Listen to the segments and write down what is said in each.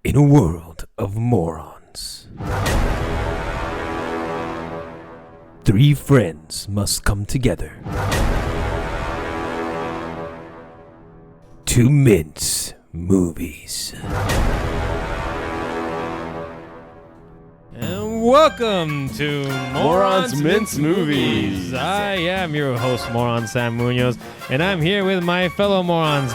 In a world of morons, three friends must come together to mince movies. And welcome to Morons Mince Movies. I am your host, Moron Sam Munoz, and I'm here with my fellow morons,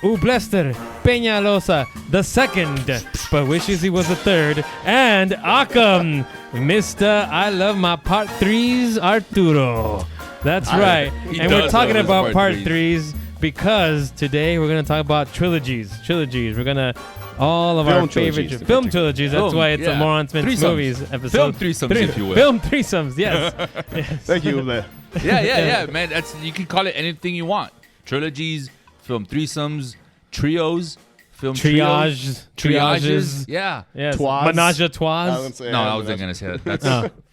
Ublester Peñalosa the second, but wishes he was the third, and Akam, Mr. I Love My Part 3s, Arturo. That's right. And we're talking about Part 3s because today we're going to talk about trilogies. We're going to all of our favorite film trilogies. That's why it's a Morons Mince Movies episode. Film threesomes, if you will. Film threesomes, yes. Yes. Thank you, Uble. Yeah, man. You can call it anything you want. Trilogies, film threesomes, trios, film triages. Yeah. Yes. Twas. Menage a trois. I wasn't going to say that. That's,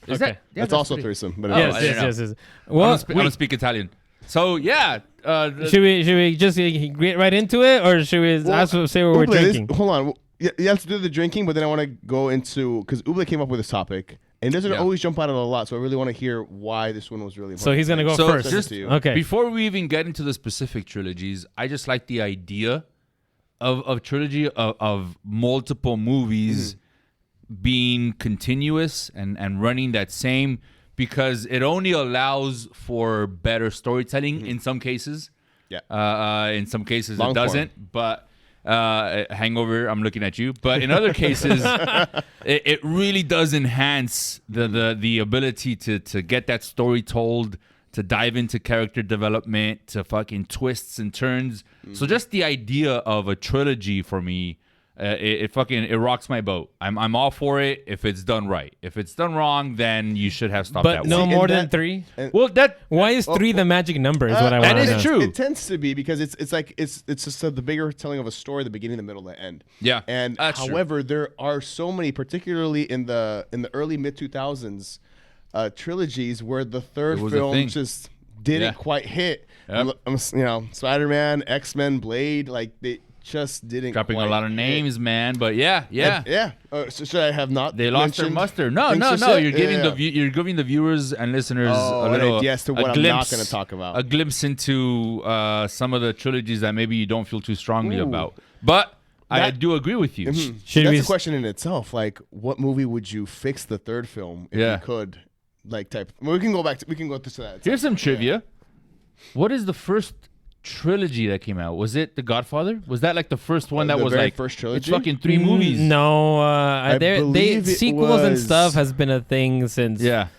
is that? Yeah, that's also threesome. But Yes. Well, I don't speak Italian. So, yeah. Should we just get right into it, or should we say what we're drinking? Hold on. You have to do the drinking, but then I want to go into, because Uble came up with this topic, and it doesn't always jump out of a lot, so I really want to hear why this one was really important. So he's going to go first. Okay. Before we even get into the specific trilogies, I just like the idea of trilogy, of multiple movies being continuous and running that same, because it only allows for better storytelling in some cases. Yeah. In some cases it doesn't, but Hangover, I'm looking at you. But in other cases, it really does enhance the ability to get that story told, to dive into character development, to fucking twists and turns. So just the idea of a trilogy for me, it rocks my boat. I'm all for it if it's done right. If it's done wrong, then you should have stopped that. But no more than three. Why is three the magic number? Is what I want to know. That is true. It tends to be because it's just the bigger telling of a story, the beginning, the middle, the end. Yeah. And however, there are so many, particularly in the early mid 2000s, trilogies where the third film just didn't quite hit. Yep. Spiderman, X-Men, Blade, like they just didn't dropping a lot of names, man. But yeah. So should I have not? They lost their muster. No. You're giving the viewers and listeners a little to what I'm not going to talk about. A glimpse into some of the trilogies that maybe you don't feel too strongly about. But I do agree with you. Mm-hmm. That's a question in itself. Like, what movie would you fix the third film if you could? Like, we can go back. We can go to that. Here's some trivia. What is the first trilogy that came out? Was it The Godfather? Was that like the first one that was like first trilogy? It's fucking 3 movies. No, sequels and stuff has been a thing since the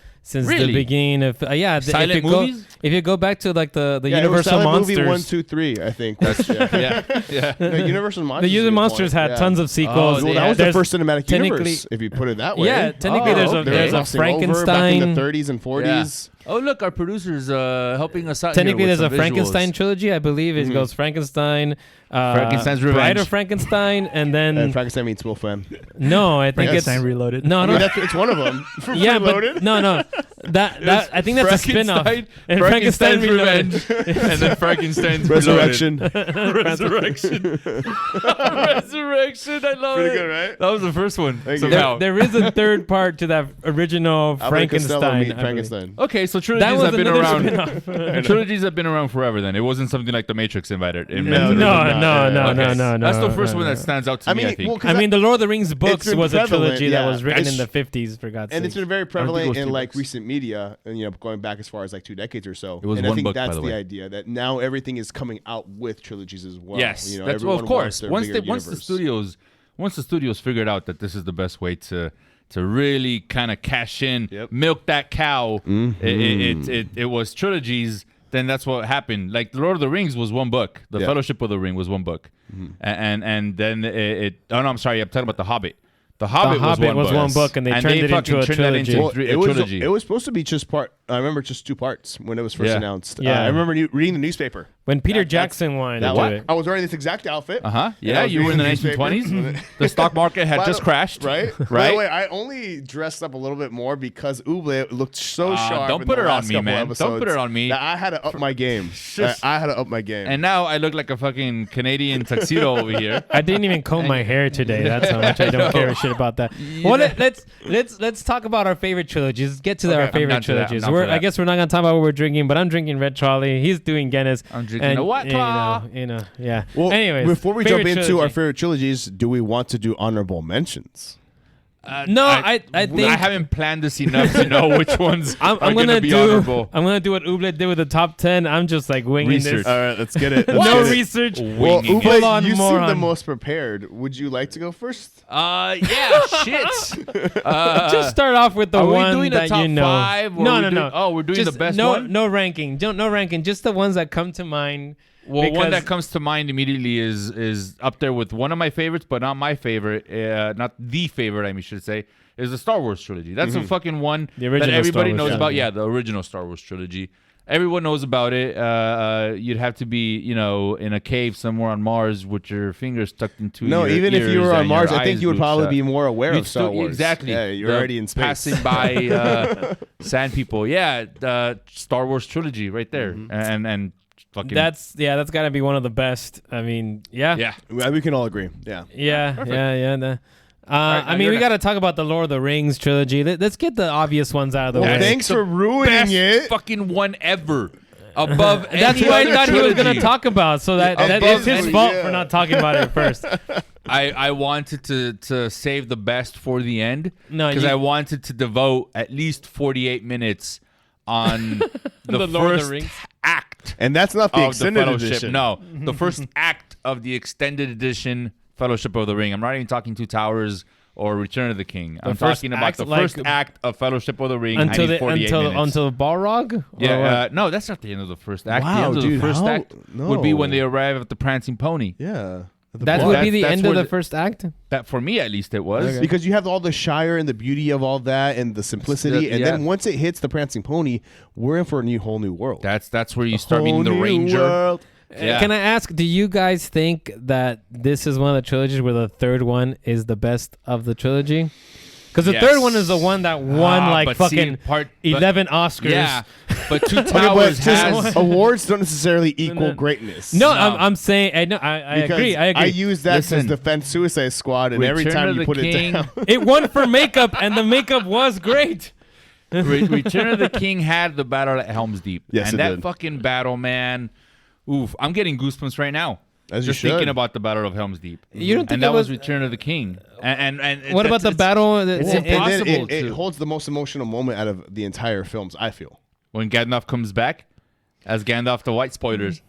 beginning of silent movies. If you go back to like the Universal Monsters, movie 1, 2, 3, I think. That's, The Universal Monsters. The Universal Monsters had tons of sequels. That was the first cinematic universe, if you put it that way. Yeah, technically there's a Frankenstein back in the 30s and 40s. Oh, look, our producer's helping us out. Technically, here there's a Frankenstein trilogy. I believe it goes Frankenstein, Frankenstein's Revenge, Bride of Frankenstein, and then Frankenstein meets Wolfman. No, I think Frankenstein Reloaded. No, it's one of them. But no. That I think that's a spin-off. And Frankenstein's Revenge, and then Frankenstein's Resurrection. Resurrection. I love Pretty it. good, right? That was the first one. There is a third part to that original Frankenstein. Okay, so trilogies have been around. Trilogies have been around forever. Then it wasn't something like The Matrix invited. No. That's the first one that stands out to me. I think. The Lord of the Rings books was a trilogy that was written in the 50s. For God's sake, and it's been very prevalent in like recent media, and going back as far as like 2 decades or so. It was and one I think book, that's by the way. idea that now everything is coming out with trilogies as well. Yes, that's of course. Once the studios figured out that this is the best way to really kind of cash in, milk that cow, it was trilogies. Then that's what happened. Like The Lord of the Rings was one book. The Fellowship of the Ring was one book, and then I'm sorry. I'm talking about The Hobbit. The Hobbit was one book, and they turned it into a trilogy. It was supposed to be just part. I remember just 2 parts when it was first announced. Yeah, I remember reading the newspaper. When Peter Jackson wanted to do it. I was wearing this exact outfit. Yeah, you were in the 1920s. The stock market had just crashed. Right? Right. By the way, I only dressed up a little bit more because Uble looked so sharp. Don't put it on me, man. Don't put it on me. I had to up my game. I had to up my game. And now I look like a fucking Canadian tuxedo over here. I didn't even comb my hair today. That's how much I don't care a shit about that. Well, let's talk about our favorite trilogies. Let's get to our favorite trilogies. I guess we're not gonna talk about what we're drinking, but I'm drinking Red Trolley. He's doing Guinness. I'm drinking a White Claw. Yeah. Well, anyways, before we jump into our favorite trilogies, do we want to do honorable mentions? No, I think I haven't planned this enough to know which ones are going to be honorable. I'm gonna do what Uble did with the top 10. I'm just like winging this. All right, let's get it. No research. Well, Uble, you seem the most prepared. Would you like to go first? Yeah, shit. Just start off with the one that you know. Five, no. Oh, we're doing just the best one? No ranking. No ranking. Just the ones that come to mind. Well, one that comes to mind immediately is up there with one of my favorites, but not my favorite. Not the favorite, I should say, is the Star Wars trilogy. That's a fucking one that everybody knows about. Yeah, the original Star Wars trilogy. Everyone knows about it. You'd have to be, in a cave somewhere on Mars with your fingers tucked into your even if you were on Mars, I think you would probably be more aware of Star Wars. Exactly. Yeah, you're already in space. Passing by sand people. Yeah, the Star Wars trilogy right there. And fucking that's gotta be one of the best. I mean, yeah, we can all agree. Yeah. I mean, we got to talk about the Lord of the Rings trilogy. Let's get the obvious ones out of the way. Thanks for ruining it. Fucking one ever. Above that's what I thought he was going to talk about. So that it's his fault for not talking about it first. I wanted to save the best for the end because I wanted to devote at least 48 minutes on the first act. And that's not the extended edition. No, the first act of the extended edition Fellowship of the Ring. I'm not even talking Two Towers or Return of the King. I'm talking about the first act of Fellowship of the Ring. Until the Balrog? Yeah, no, that's not the end of the first act. Wow, the end of dude, the first act would be when they arrive at the Prancing Pony. Yeah. That would be the end of the first act? That for me, at least, it was. Okay. Because you have all the Shire and the beauty of all that and the simplicity. And then once it hits the Prancing Pony, we're in for a whole new world. That's where you start meeting the Ranger. World. Yeah. Can I ask, do you guys think that this is one of the trilogies where the third one is the best of the trilogy? Because the third one is the one that won 11 Oscars. Yeah, but Two Towers has awards don't necessarily equal greatness. No, I'm saying I agree. I use that as Defense Suicide Squad, and every time you put it down, it won for makeup, and the makeup was great. Return of the King had the battle at Helm's Deep. Yes, and that fucking battle, man. Oof, I'm getting goosebumps right now. Just thinking about the Battle of Helm's Deep. You don't think and that was Return of the King. And what about the battle? It's impossible. It holds the most emotional moment out of the entire films, I feel. When Gandalf comes back as Gandalf the White. Spoilers.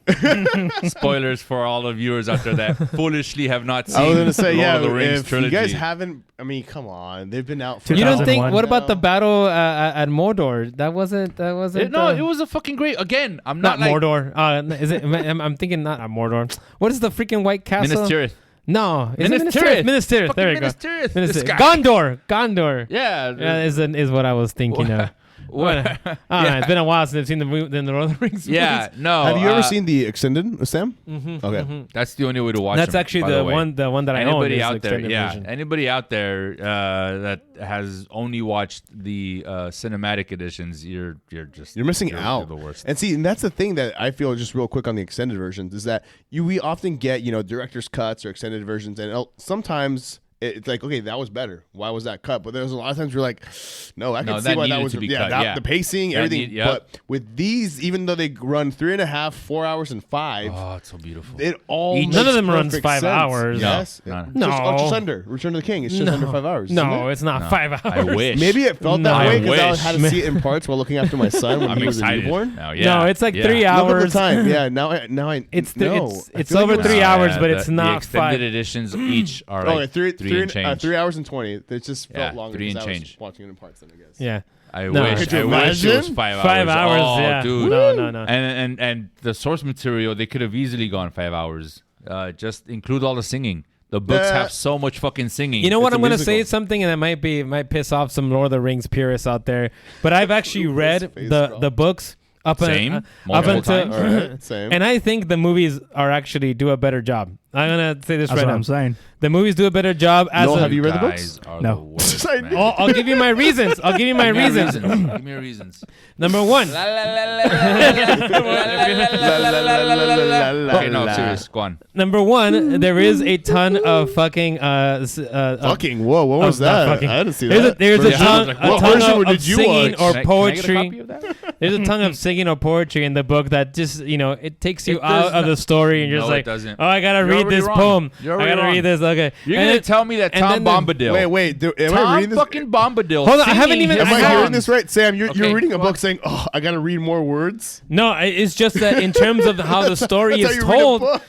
Spoilers for all the viewers out there that foolishly have not seen Lord of the Rings trilogy. You guys haven't, I mean, come on. They've been out for You don't think, what about the battle at Mordor? That wasn't it was a fucking great, again, I'm not like, Mordor. Is it? I'm thinking not Mordor. What is the freaking White Castle? Minas Tirith. No, Minas Tirith. There you go. Gondor. Yeah, is what I was thinking of. It's been a while since I've seen the Lord of the Rings. Yeah, no. Have you ever seen the extended, Sam? Mm-hmm, okay, that's the only way to watch. That's them, actually the one that I own. Anybody out there? Yeah, version. Anybody out there that has only watched the cinematic editions, you're missing out. You're the worst. And see, and that's the thing that I feel just real quick on the extended versions is that we often get director's cuts or extended versions, and sometimes. It's like, okay, that was better. Why was that cut? But there's a lot of times we're like, no, I can see why that was cut. The pacing, everything. But with these, even though they run 3.5, 4 hours, and 5, oh, it's so beautiful. It all none of them runs 5 hours. Yes, no. Just under Return of the King. It's just under 5 hours. No, it's not 5 hours. I wish. Maybe it felt that way because I had to see it in parts while looking after my son when he was a newborn. No, it's like 3 hours. Look at the time. Yeah, now I it's over 3 hours, but it's not 5. The extended editions each are like 3 and change. 3 hours and 20. It just felt longer 3 and because change. I was watching it in parts then, I guess. Yeah. I wish it was 5 hours. 5 hours, oh, yeah. Dude. No. And the source material, they could have easily gone 5 hours. Just include all the singing. The books have so much fucking singing. You know what? I'm going to say something, and it might piss off some Lord of the Rings purists out there. But I've actually read the books. Same. up Multiple until times. All right, same. and I think the movies are actually do a better job. I'm gonna say this That's right what now. I'm saying. The movies do a better job as Noel, a. have you read the Guys books? are No. the worst, I man. knew- I'll give you my reasons. I'll give you my Give me your reasons. Give me your reasons. Number one. Okay, no, serious. Go on. Number one, there is a ton of fucking Fucking, whoa, what was not that? fucking- I didn't see There's that. a Version. ton, What version did you singing watch? or Can I get a poetry. copy of that? There's a ton of singing or poetry in the book that just, it takes you It out does of the not- story and you're No, just it like, doesn't. oh, I gotta You're read already this wrong. poem. You're I already gotta wrong. read this. Okay. You're And gonna then- tell me that and Tom then the- Bombadil. Wait, am I Tom reading this? fucking Bombadil. Hold on, I haven't even- Am I Songs. hearing this right? Sam, you're Okay, reading a go book on. saying, oh, I got to read more words? No, it's just that in terms of how the story That's how is you read a told. book.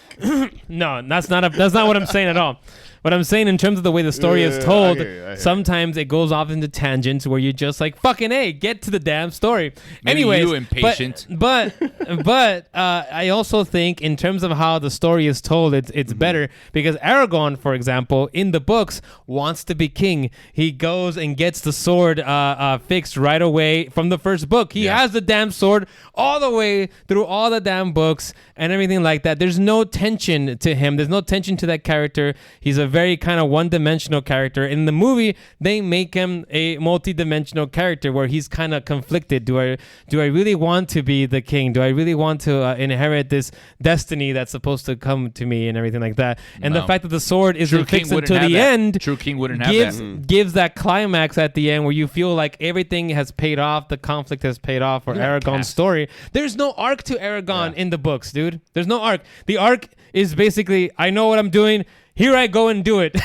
No, that's not what I'm saying at all. What I'm saying in terms of the way the story is Yeah, told, I hear you. sometimes it goes off into tangents where you're just like, fucking A, get to the damn story. Maybe Anyways, you impatient. But I also think in terms of how the story is told, it's better because Aragorn, for example, in the books wants to be king. He goes and gets the sword fixed right away from the first book. He has the damn sword all the way through all the damn books and everything like that. There's no tension to him. There's no tension to that character. He's a very kind of one-dimensional character. In the movie, they make him a multi-dimensional character where he's kind of conflicted. Do I really want to be the king? Do I really want to inherit this destiny that's supposed to come to me and everything like that? And the No. fact that the sword isn't True king fixed wouldn't until have the that. end True king wouldn't have that. gives that climax at the end where you feel like everything has paid off, the conflict has paid off for Aragorn's story. There's no arc to Aragorn in the books, dude. There's no arc. The arc is basically, I know what I'm doing. Here I go and do it.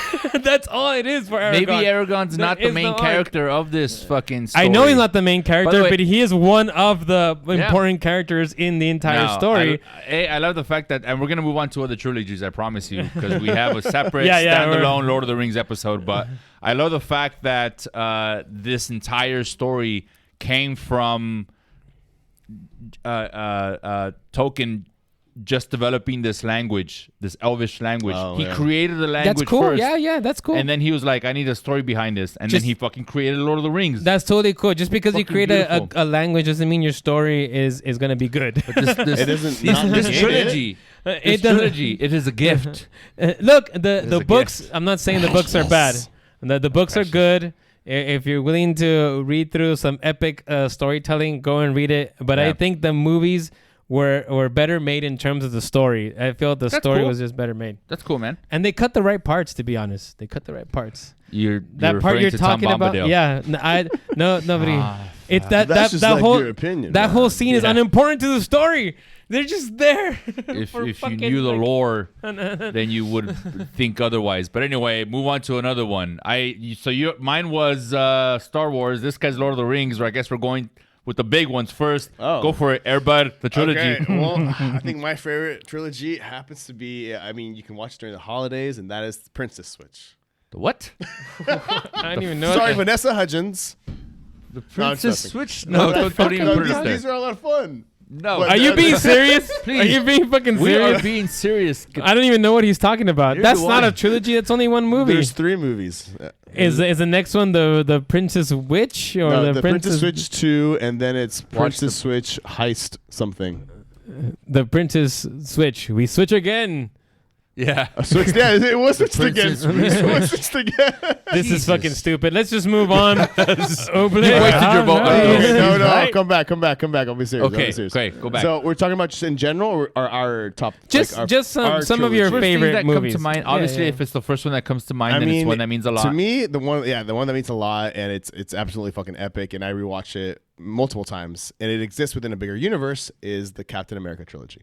That's all it is for Aragorn. Maybe Aragorn's There not the is main no arc. character of this fucking story. I know he's not the main character, way- but he is one of the important characters in the entire story. I love the fact that, and we're gonna move on to other trilogies. I promise you, because we have a separate Yeah, standalone Lord of the Rings episode. But I love the fact that this entire story came from Tolkien just developing this language, this Elvish language. Oh, he yeah. created the language That's cool. first. Yeah, that's cool. And then he was like, I need a story behind this. And Just- then he fucking created Lord of the Rings. That's totally cool. Just because you Fucking create beautiful. a language doesn't mean your story is going to be good. this It isn't not this negated. trilogy. It This doesn't- trilogy. It is a gift. Look, the a books, gift. I'm not saying the books are bad. The books are good. If you're willing to read through some epic storytelling, go and read it. But I Yeah. think the movies were better made in terms of the story. I feel the That's story cool. was just better made. That's cool, man. And they cut the right parts, to be honest. They cut the right parts. You're That part referring you're to Tom talking about, Bombadil. yeah. Nobody. It's that That's just that like whole your opinion, that man. whole scene is Yeah. unimportant to the story. They're just there. If for you fucking, knew the like- lore, then you would think otherwise. But anyway, move on to another one. Mine was Star Wars. This guy's Lord of the Rings. Or I guess we're going with the big ones first. Oh. Go for it, Airbud, the trilogy. Okay, well, I think my favorite trilogy happens to be, you can watch it during the holidays, and that is Princess Switch. The what? I don't even know. Sorry, that. Vanessa Hudgens. The Princess Switch? No, don't even put us These there. are a lot of fun. No. But- Are you being serious? Please. Are you being fucking We serious? are being serious. I don't even know what he's talking about. Neither That's do not I. a trilogy. That's only one movie. There's 3 movies. Is the next one the Princess Witch or No, the Princess Switch 2, and then it's Watch Princess Switch Heist something. The Princess Switch. We switch again. Yeah. Switch, yeah, it was switched again. Princess It was switched again. This is fucking stupid. Let's just move on. wasted your vote. Okay, no, Right? come back. I'll be serious. Okay, I'll be serious. okay, go back. So we're talking about just in general, or our top, Just our some of your trilogy? First things favorite that movies. come to mind. Yeah, Obviously, yeah. if it's the first one that comes to mind, then it's one that means a lot. To me, the one that means a lot, and it's absolutely fucking epic, and I rewatch it multiple times, and it exists within a bigger universe, is the Captain America trilogy.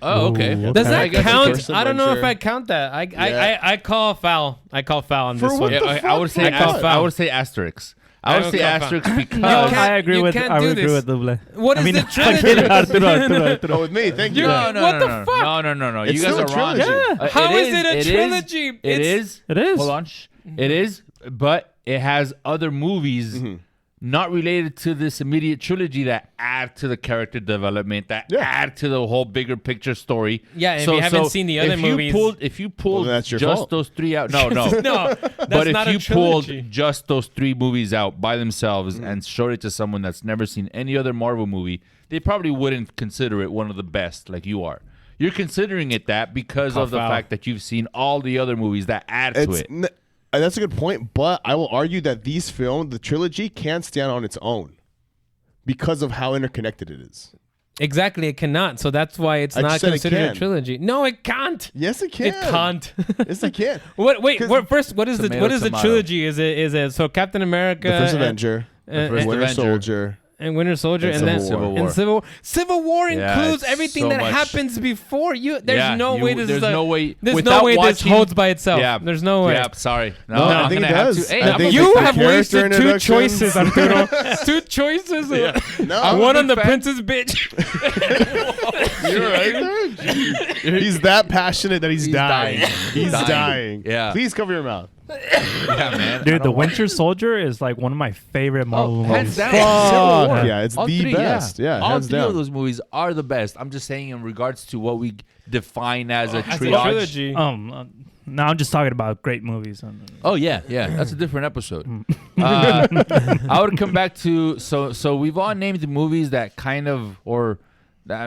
Oh, okay. Ooh, Does okay. that I guess count? First I don't know if Adventure. I count that. Yeah. I call foul. I call foul on For this what one. the Yeah, I would say I call I foul. would say asterisk. I I would would say call foul. asterisk You because can't- I agree you with can't I do would agree this. with Duble. What is I mean, the trilogy? Arturo. Oh, with me, thank you. Yeah. no, What no, the no, fuck? no. It's You guys still are a wrong. trilogy. Yeah. How is it a trilogy? It is. It is. Hold on. It is, but it has other movies not related to this immediate trilogy that add to the character development, that add to the whole bigger picture story. Yeah, if you haven't seen the other movies, if you pulled that's your just fault. those three out, no, but if you pulled just those three movies out by themselves and showed it to someone that's never seen any other Marvel movie, they probably wouldn't consider it one of the best, like you are. You're considering it that because of the fact that you've seen all the other movies that add to it. That's a good point, but I will argue that these films, the trilogy, can't stand on its own because of how interconnected it is. Exactly, it cannot. So that's why it's not considered a trilogy. No, it can't. Yes, it can. It can't. Yes, it can. First, what is the trilogy? Is it so Captain America, the First Avenger, Winter Soldier. And Winter Soldier, and then Civil War. Civil War includes everything that happens before you. There's no way this holds by itself. Yeah, there's no way. Yeah, sorry. No, I think it does. Hey, you have wasted two choices, Arturo. Two choices. One on the princess bitch. You're right. He's that passionate that he's dying. He's dying. Yeah. Please cover your mouth. Yeah, man. Dude, the Winter Soldier is like one of my favorite Marvel movies. Yeah, it's all the three, best. Yeah, all three of those movies are the best. I'm just saying in regards to what we define as a trilogy. No, I'm just talking about great movies. Oh yeah, that's a different episode. I would come back to so we've all named the movies that kind of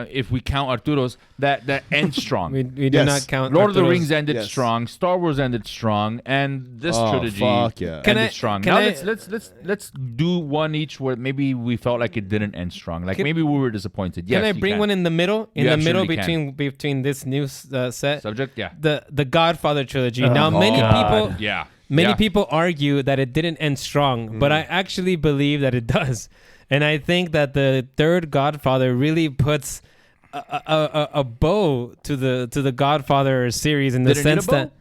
if we count Arturo's, that end strong. we do not count Lord of the Arturo's. Rings ended strong. Star Wars ended strong, and this trilogy ended strong. Now let's do one each where maybe we felt like it didn't end strong. Like maybe we were disappointed. Yes, can I bring one in the middle? In the middle between this new set subject. Yeah, the Godfather trilogy. Now many people argue that it didn't end strong, but I actually believe that it does. And I think that the third Godfather really puts a bow to the Godfather series in the sense that,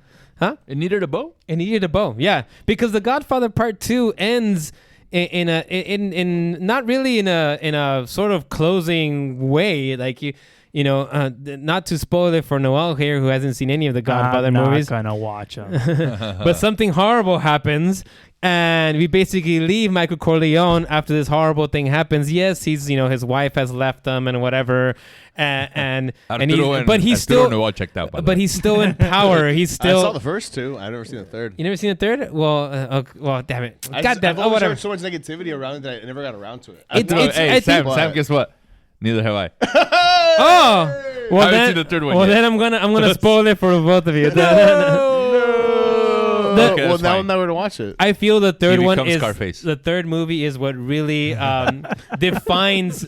it needed a bow. It needed a bow, yeah, because the Godfather Part 2 ends in not really in a sort of closing way, like not to spoil it for Noel here, who hasn't seen any of the Godfather movies. I'm not gonna watch them. But something horrible happens. And we basically leave Michael Corleone after this horrible thing happens. Yes, he's his wife has left him and whatever, but he's still checked out. But he's still in power. He's still. I saw the first two. I've never seen the third. You never seen the third? Well, damn it! God damn! I've always heard so much negativity around it that I never got around to it. Hey, Sam, guess what? Neither have I. Oh, well then. Seen the third one then I'm gonna spoil it for both of you. Well, now I'm never to watch it. I feel the third one is Scarface. The third movie is what really defines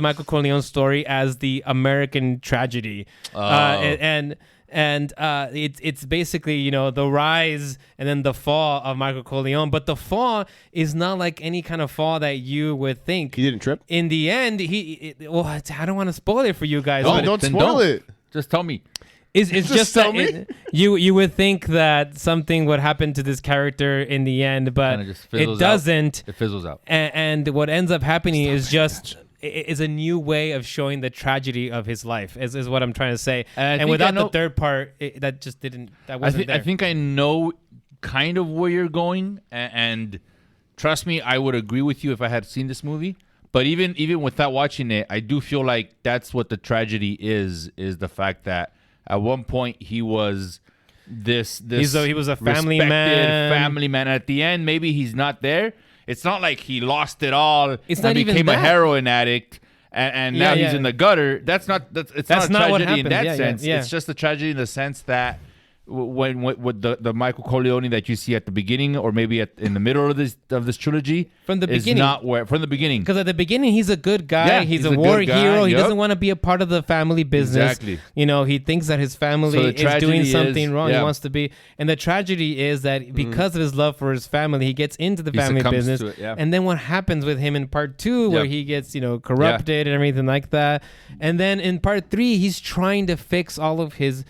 Michael Corleone's story as the American tragedy, and it's basically the rise and then the fall of Michael Corleone. But the fall is not like any kind of fall that you would think. He didn't trip. In the end, I don't want to spoil it for you guys. Don't spoil it. Just tell me. It's just that you would think that something would happen to this character in the end, but it doesn't. It fizzles out. And what ends up happening is a new way of showing the tragedy of his life, is what I'm trying to say. And without the third part, that wasn't there. I think I know kind of where you're going, and trust me, I would agree with you if I had seen this movie. But even without watching it, I do feel like that's what the tragedy is the fact that at one point he was this he was a family man. At the end, maybe he's not there. It's not like he lost it all and became a heroin addict and now he's in the gutter. That's not a tragedy in that sense. It's just a tragedy in the sense that when the Michael Corleone that you see at the beginning, or maybe in the middle of this trilogy, from the beginning, because at the beginning he's a good guy, he's a war hero. He doesn't want to be a part of the family business. Exactly. He thinks that his family is doing something wrong. He wants to be, and the tragedy is that because of his love for his family, he gets into the family business. And then what happens with him in part 2, where he gets corrupted and everything like that, and then in part 3 he's trying to fix all of his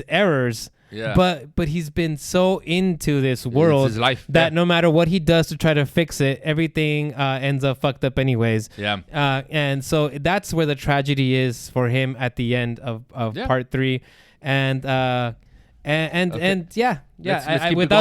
errors. Yeah. But he's been so into this world his life. that no matter what he does to try to fix it, everything ends up fucked up anyways. Yeah. And so that's where the tragedy is for him at the end of part 3. And without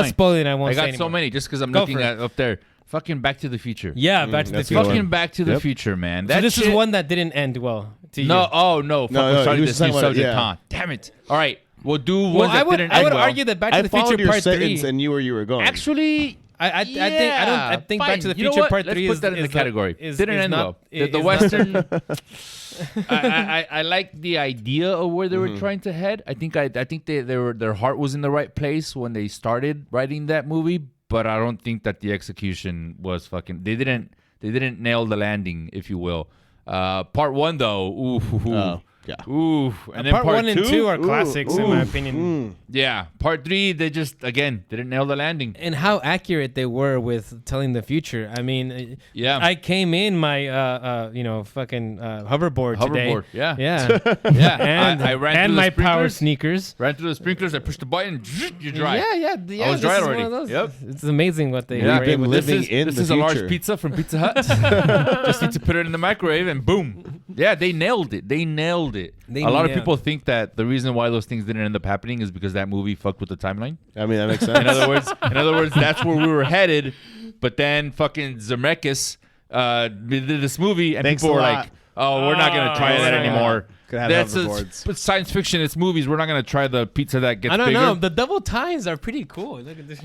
spoiling, I won't say I got anymore. so many just because I'm looking at up there. Fucking Back to the Future. Yeah, Back to the that's a Future. good one. Fucking Back to the Future, man. So That this shit, is one that didn't end well. To No, you. oh no. Fuck, No, we're he starting was this talking new about it, subject, yeah. huh? Damn it. All right. We'll do Well, ones I that would didn't I end would well. argue that Back to I the followed Future your Part sentence 3. and knew where you were going. Actually, I think I think Back to the You know Future what? Part Let's 3 put is that in the is category. Is, Didn't is end not, well. is The not- Western. I like the idea of where they were trying to head. I think their heart was in the right place when they started writing that movie, but I don't think that the execution was fucking. They didn't nail the landing, if you will. Part 1 though, ooh. Yeah. Ooh, and then Part 1 and 2 are Ooh, classics in my opinion. Yeah, part 3 they just again didn't nail the landing. And how accurate they were with telling the future. I mean, Yeah. I came in my fucking hoverboard today. Hoverboard, yeah. Yeah. Yeah, And I ran and through the my power sprinklers. sneakers. Ran through the sprinklers. I pushed the button. You dry. Yeah. I was this dry is already. one of those. Yep. It's amazing what they Yeah. were We've able been to living do. in This the is a large future. pizza from Pizza Hut. Just need to put it in the microwave and boom. Yeah, they nailed it. They nailed it. They A lot of nailed people think that the reason why those things didn't end up happening is because that movie fucked with the timeline. I mean, that makes sense. In other words, that's where we were headed. But then fucking Zemeckis did this movie, and Thanks people a were lot. like, "Oh, we're not gonna try that yeah. anymore." Could have That's hoverboards. it's science fiction. It's movies. We're not gonna try the pizza that gets I don't bigger. know. The double ties are pretty cool. Look at this.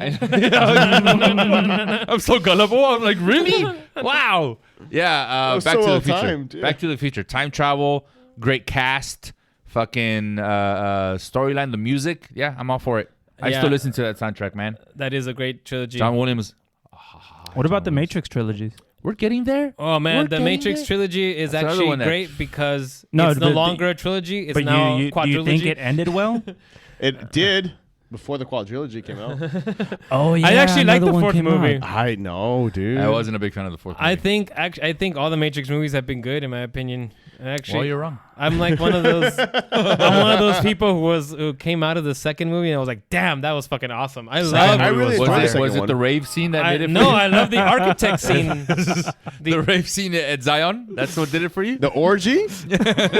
I'm so gullible. I'm like, really? Wow. Yeah. was Back so to well the Future. timed, yeah. Back to the Future. Time travel. Great cast. Fucking storyline. The music. Yeah, I'm all for it. I Yeah. still listen to that soundtrack, man. That is a great trilogy. John Williams. What about the Matrix trilogies? We're getting there. Oh man, We're the getting Matrix there. trilogy is That's another actually one that- great because No, it's no but longer a trilogy. It's But now you quadrilogy. think it ended well? It did before the quadrilogy came out. Oh yeah, I actually like another the one fourth came movie. out. I know, dude. I wasn't a big fan of the fourth movie. I think all the Matrix movies have been good in my opinion. Actually, Well, you're wrong. I'm like one of those. I'm one of those people who came out of the second movie and I was like, damn, that was fucking awesome. I love. I really enjoyed the Was second it one. the rave scene that made it? No, I love the architect scene. the rave scene at Zion. That's what did it for you. The orgy?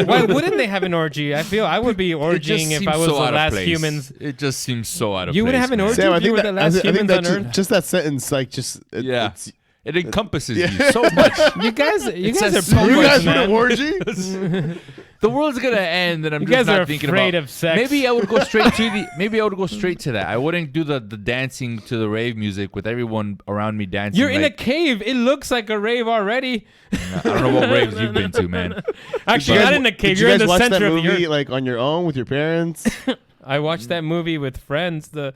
Why wouldn't they have an orgy? I feel I would be orgying if I was the last humans. It just seems so out of You place. would have an man. orgy? Sam, I You think were the last humans on Earth? just that sentence, like, just Yeah. it's, It encompasses Yeah. you so much. You guys says are so you much, guys perverts, want man. an orgy? The world's gonna end, and I'm You just guys not are thinking afraid about. of sex. Maybe I would go straight to the. Maybe I would go straight to that. I wouldn't do the dancing to the rave music with everyone around me dancing. You're in a like, cave. It looks like a rave already. I don't know what raves you've been to, man. Actually, Did you not guys- in a cave. Did you You're in guys the watch that center of the movie earth. like on your own with your parents? I watched that movie with friends. The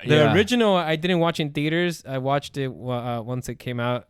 Yeah. original I didn't watch in theaters. I watched it once it came out.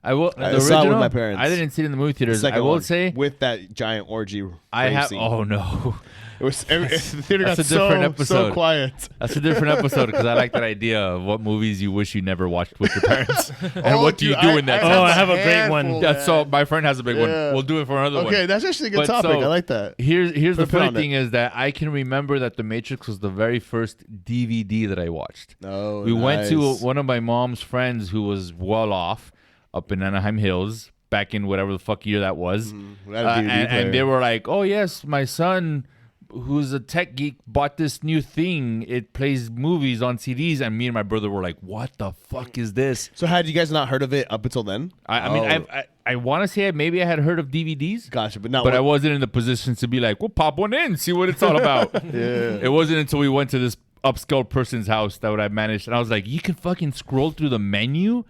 I will. I The saw it with original, my parents. I didn't see it in the movie The theaters. I second will one, say with that giant orgy. I rave have. scene. Oh no, It was the theater got That's a different so episode. quiet. that's a different episode because I like that idea of what movies you wish you never watched with your parents, and what do you do in that? Oh, time? I have a great one. handful, That's so. man. My friend has a big one. Yeah. We'll do it for another one. Okay, that's actually a good But topic. so- I like that. Here's the Put a pin funny on it. thing is that I can remember that The Matrix was the very first DVD that I watched. Oh, We went to nice. one of my mom's friends who was well off up in Anaheim Hills back in whatever the fuck year that was. We had a DVD And player. they were like, oh, yes, my son, who's a tech geek, bought this new thing. It plays movies on CDs. And me and my brother were like, what the fuck is this? So had you guys not heard of it up until then? I mean, I want to say maybe I had heard of DVDs. Gotcha, but not. But I what- wasn't in the position to be like, well, pop one in, see what it's all about. Yeah. It wasn't until we went to this upscale person's house that I managed. And I was like, you can fucking scroll through the menu.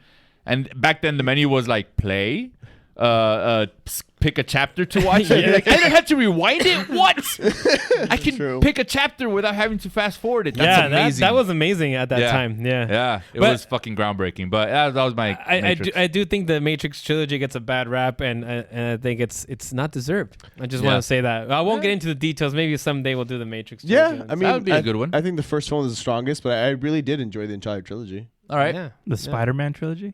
And back then the menu was like play, pick a chapter to watch. Like, I didn't have to rewind it. What? I can True. pick a chapter without having to fast forward it. That's Yeah, amazing. that was amazing at that Yeah. time. Yeah. Yeah, it But- was fucking groundbreaking. But that was my Matrix. I do think the Matrix trilogy gets a bad rap, and I think it's not deserved. I just Yeah. want to say that. I won't get into the details. Maybe someday we'll do the Matrix. Yeah, trilogy. I mean, That would be a I- good one. I think the first one was the strongest, but I really did enjoy the entire trilogy. All right. Yeah. The Spider-Man trilogy.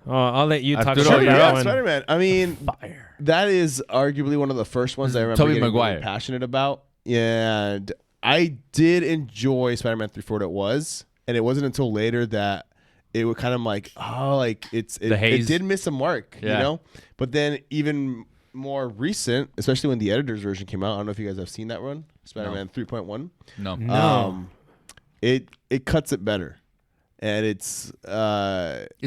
Oh, I'll let you talk After about all, that you're up. one. Spider-Man. I mean, Fire. that is arguably one of the first ones I remember Tobey getting Maguire. really passionate about. And I did enjoy Spider-Man 3 for what it was, and it wasn't until later that it was kind of like, oh, like it haze. did miss a mark, Yeah. you know. But then even more recent, especially when the editor's version came out. I don't know if you guys have seen that run, Spider-Man 3.1. No. No. It cuts it better. and it's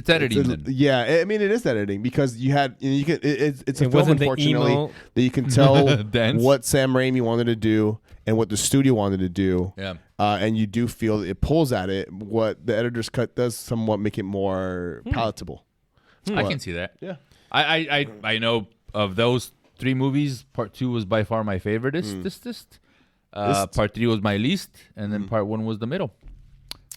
editing. Yeah, I mean it is editing because you had you can it's a It film wasn't the unfortunately emo. that you can tell Dance. what Sam Raimi wanted to do and what the studio wanted to do. Yeah. And you do feel it pulls at it. What the editor's cut does somewhat make it more palatable. I can see that. Yeah. I know of those 3 movies, part 2 was by far my favorite. Part 3 was my least, and then part 1 was the middle.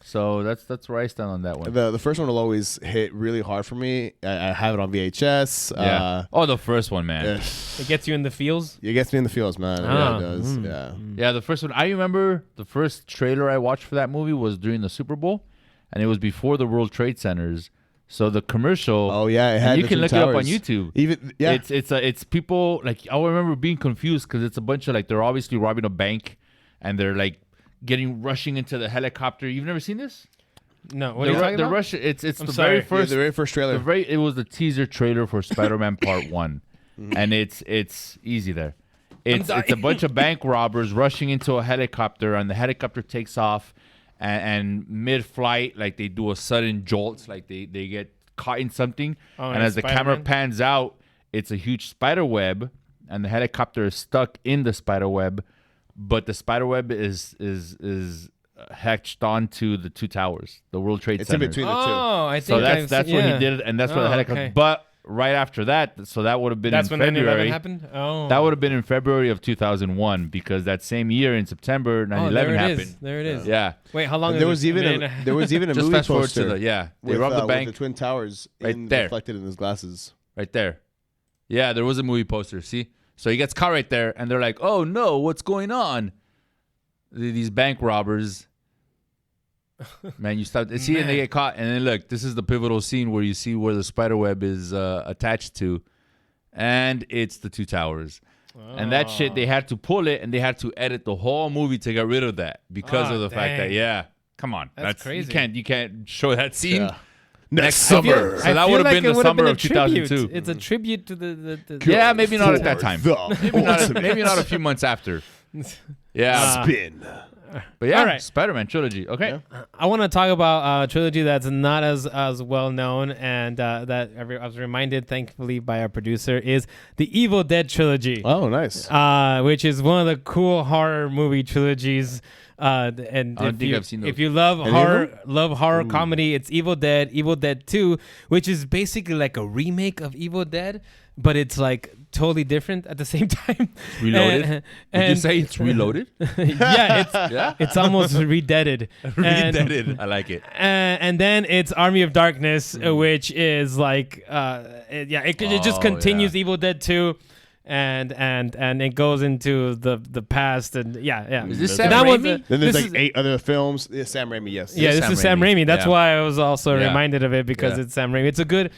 So that's where I stand on that one. The first one will always hit really hard for me. I have it on VHS. Yeah. The first one, man. It gets you in the feels. It gets me in the feels, man. Ah. It does. Yeah. Yeah, the first one. I remember the first trailer I watched for that movie was during the Super Bowl, and it was before the World Trade Centers. So the commercial. Oh yeah, it had you the can Twin look it up on Towers. YouTube. Even yeah, it's people like I remember being confused because it's a bunch of like they're obviously robbing a bank, and they're like rushing into the helicopter. You've never seen this? No, what are you talking about? Rush. It's the sorry. very the very first trailer. It was the teaser trailer for Spider-Man Part 1, and it's easy there. It's a bunch of bank robbers rushing into a helicopter, and the helicopter takes off, and mid-flight, like they do a sudden jolt, like they get caught in something, and as the camera pans out, it's a huge spider web, and the helicopter is stuck in the spider web, but the spider web is hatched onto the 2 towers, the World Trade Center. It's in between the two. Oh, I think So that's where he did it, and that's where the helicopter. Okay. But right after that, so that would have been That's in when 9/11 February. happened. Oh, That would have been in February of 2001 because that same year in September 9/11 there it happened. is. There it is. Yeah, Wait, how long? And there was even a just movie fast forward poster to they with, robbed the bank with the Twin Towers Right there. reflected in his glasses. right there. Yeah, there was a movie poster. See, so he gets caught right there, and they're like, "Oh no, what's going on?" These bank robbers. Man, you stop. See, and they get caught, and then look, this is the pivotal scene where you see where the spider web is attached to, and it's the 2 towers. And that shit, they had to pull it, and they had to edit the whole movie to get rid of that because of the fact that come on, That's crazy. You can't show that scene. Yeah. Next summer. So that would have been the summer of 2002. It's a tribute to the Yeah, maybe not at that time. The Maybe not a few months after. Yeah, spin. but yeah, All right. Spider-Man trilogy. Okay, I want to talk about a trilogy that's not as well known, and that I was reminded, thankfully, by our producer, is the Evil Dead trilogy. Oh, nice. Which is one of the cool horror movie trilogies. And I don't think I've seen those. if you love horror comedy, it's Evil Dead 2, which is basically like a remake of Evil Dead, but it's like totally different at the same time. Reloaded. Did you say it's reloaded? Yeah, it's almost redeaded. Redeaded. I like it. And then it's Army of Darkness, which is like, it just continues Evil Dead 2. And it goes into the past, and Is this Sam that Raimi? Then there's like 8 other films. Yeah, Sam Raimi, yes. Yeah, this is Sam Raimi. That's why I was also Yeah. reminded of it because it's Sam Raimi. It's a good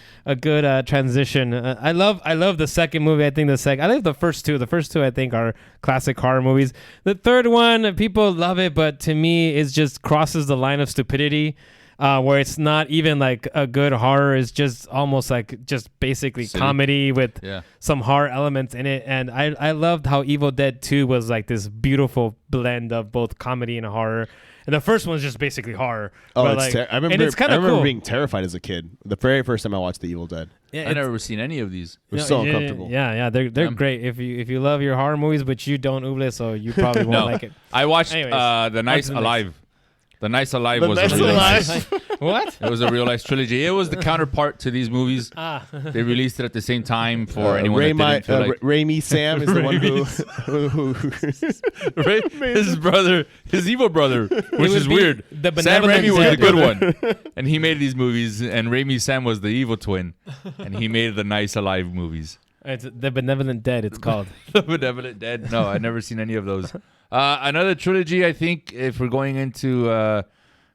transition. I love the second movie. I think I love the first two. The first two I think are classic horror movies. The third one, people love it, but to me, it just crosses the line of stupidity. Where it's not even like a good horror, it's just almost like just basically comedy with some horror elements in it. And I loved how Evil Dead 2 was like this beautiful blend of both comedy and horror. And the first one's just basically horror. Oh, but I remember. it's kind of remember cool. being terrified as a kid. The very first time I watched The Evil Dead, Yeah, I've never seen any of these. it was so uncomfortable. Yeah, they're great. If you love your horror movies, but you don't Uble, so you probably won't like it. I watched Anyways, The Nice to the Alive. The Nice Alive The was Nice a real Alive. life. What? It was a real life trilogy. It was the counterpart to these movies. They released it at the same time for anyone that didn't feel like Raimi Sam is the one who his evil brother, which is be weird. the Sam benevolent Raimi was the Dead. good one, and he made these movies, and Raimi Sam was the evil twin, and he made the Nice Alive movies. It's The Benevolent Dead, it's called. The Benevolent Dead. No, I've never seen any of those. Another trilogy, I think, if we're going into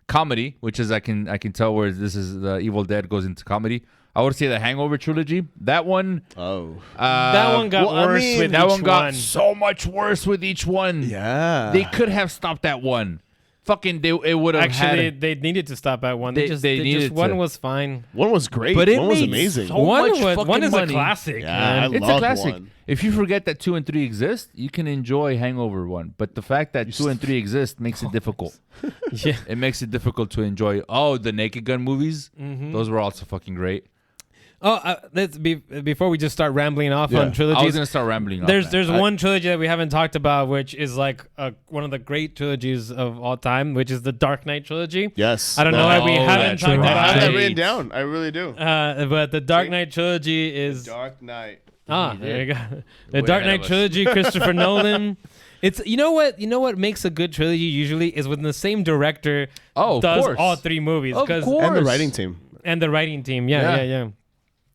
comedy, which is I can tell where this is the Evil Dead goes into comedy. I would say the Hangover trilogy. That one. That one got worse with that each one got one. so much worse with each one. Yeah. They could have stopped that one. fucking it would have Actually, they needed to stop at one. They just one was fine. One was great. But it one was made amazing. so much fucking one is money. a classic. Yeah, man. I It's a loved classic. one. If you forget that 2 and 3 exist, you can enjoy Hangover 1. But the fact that 2 and 3 exist makes it difficult. Yeah. It makes it difficult to enjoy. Oh, the Naked Gun movies. Mm-hmm. Those were also fucking great. Oh, let's before we just start rambling off on I was trilogies. gonna start rambling. There's one trilogy that we haven't talked about, which is like one of the great trilogies of all time, which is the Dark Knight trilogy. Yes. I don't know why we haven't that's talked I about have that it. written down. I really do. But the Dark Knight trilogy is Dark Knight. there you go. The Way Dark ahead Knight of us. trilogy, Christopher Nolan. It's you know what makes a good trilogy usually is when the same director Of does course. all three movies. Of 'Cause- course. And the writing team. And the writing team, Yeah. yeah.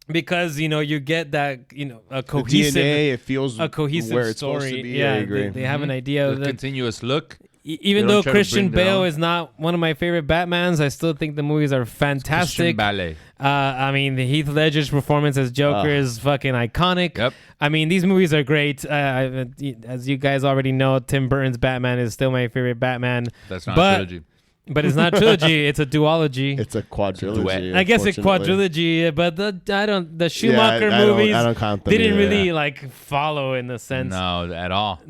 Because you get that a The cohesive DNA, it feels a cohesive where it's story. supposed to be. Yeah, I agree. They have an idea The of that. continuous look. Even they don't though try to Christian bring their Bale own. is not one of my favorite Batmans, I still think the movies are fantastic. Christian Ballet. I mean, the Heath Ledger's performance as Joker is fucking iconic. Yep. I mean, these movies are great. As you guys already know, Tim Burton's Batman is still my favorite Batman. That's not But- a trilogy. But it's not a trilogy; it's a duology. It's a quadrilogy. I guess it's unfortunately. quadrilogy, but the Schumacher I movies don't count them didn't either. really like follow in the sense. No, at all.